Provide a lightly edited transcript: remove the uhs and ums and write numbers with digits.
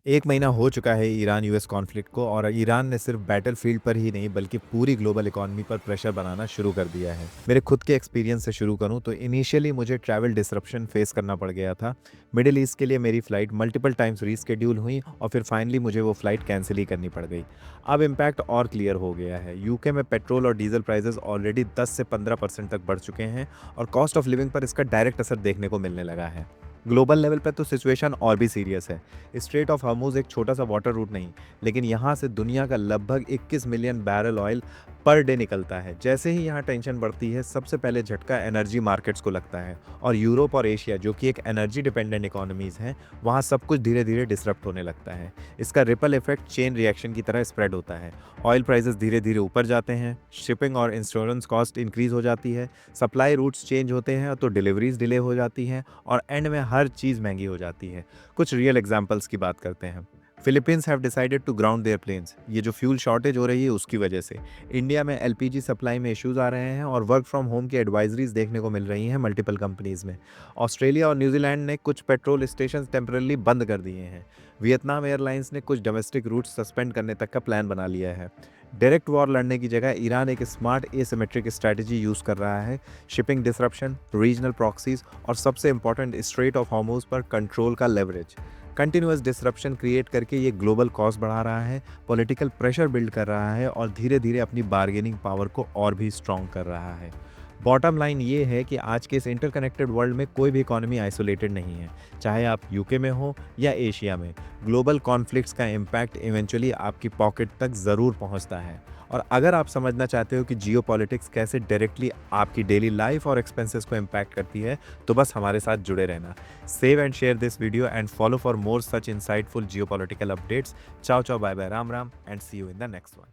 एक महीना हो चुका है ईरान यूएस कॉन्फ्लिक्ट को और ईरान ने सिर्फ बैटलफील्ड पर ही नहीं बल्कि पूरी ग्लोबल इकोनॉमी पर प्रेशर बनाना शुरू कर दिया है। मेरे खुद के एक्सपीरियंस से शुरू करूं तो इनिशियली मुझे ट्रैवल डिसरप्शन फेस करना पड़ गया था। मिडिल ईस्ट के लिए मेरी फ़्लाइट मल्टीपल टाइम्स रीस्केड्यूल हुई और फिर फाइनली मुझे वो फ़्लाइट कैंसिल ही करनी पड़ गई। अब इम्पैक्ट और क्लियर हो गया है। यूके में पेट्रोल और डीजल प्राइसेस ऑलरेडी 10 से 15% तक बढ़ चुके हैं और कॉस्ट ऑफ लिविंग पर इसका डायरेक्ट असर देखने को मिलने लगा है। ग्लोबल लेवल पर तो सिचुएशन और भी सीरियस है। स्ट्रेट ऑफ हॉर्मुज़ एक छोटा सा वाटर रूट नहीं, लेकिन यहाँ से दुनिया का लगभग 21 million barrel oil per day निकलता है। जैसे ही यहाँ टेंशन बढ़ती है, सबसे पहले झटका एनर्जी मार्केट्स को लगता है और यूरोप और एशिया जो कि एक एनर्जी डिपेंडेंट इकोनॉमीज़ हैं, वहाँ सब कुछ धीरे धीरे डिसरप्ट होने लगता है। इसका रिपल इफेक्ट चेन रिएक्शन की तरह स्प्रेड होता है। ऑयल प्राइसेस धीरे धीरे ऊपर जाते हैं, शिपिंग और इंश्योरेंस कॉस्ट इंक्रीज हो जाती है, सप्लाई रूट्स चेंज होते हैं तो डिलीवरीज डिले हो जाती हैं और एंड में हर चीज़ महंगी हो जाती है। कुछ रियल एग्जांपल्स की बात करते हैं। Philippines have decided to ground their planes, ये जो फ्यूल शॉर्टेज हो रही है उसकी वजह से। इंडिया में एलपीजी सप्लाई में इश्यूज आ रहे हैं और वर्क फ्रॉम होम की एडवाइजरीज देखने को मिल रही हैं मल्टीपल कंपनीज में। ऑस्ट्रेलिया और न्यूजीलैंड ने कुछ पेट्रोल स्टेशन टेम्परली बंद कर दिए हैं। वियतनाम एयरलाइंस ने कुछ डोमेस्टिक रूट्स सस्पेंड करने तक का प्लान बना लिया है। डायरेक्ट वॉर लड़ने की जगह ईरान एक स्मार्ट एसिमेट्रिक स्ट्रैटेजी यूज़ कर रहा है। शिपिंग डिसरप्शन, रीजनल प्रॉक्सीज और सबसे इंपॉर्टेंट स्ट्रेट ऑफ हॉर्मुज़ पर कंट्रोल का लेवरेज। कंटिन्यूअस डिसरप्शन क्रिएट करके ये ग्लोबल कॉस्ट बढ़ा रहा है, पॉलिटिकल प्रेशर बिल्ड कर रहा है और धीरे धीरे अपनी बार्गेनिंग पावर को और भी स्ट्रॉन्ग कर रहा है। बॉटम लाइन ये है कि आज के इस इंटरकनेक्टेड वर्ल्ड में कोई भी इकोनॉमी आइसोलेटेड नहीं है। चाहे आप यूके में हो या एशिया में, ग्लोबल कॉन्फ्लिक्ट्स का इम्पैक्ट इवेंचुअली आपकी पॉकेट तक ज़रूर पहुंचता है। और अगर आप समझना चाहते हो कि जियोपॉलिटिक्स कैसे डायरेक्टली आपकी डेली लाइफ और एक्सपेंसेस को इम्पैक्ट करती है, तो बस हमारे साथ जुड़े रहना। Save and share this video and follow for more such insightful geopolitical updates. Ciao ciao, bye bye, Ram Ram and see you in the next one.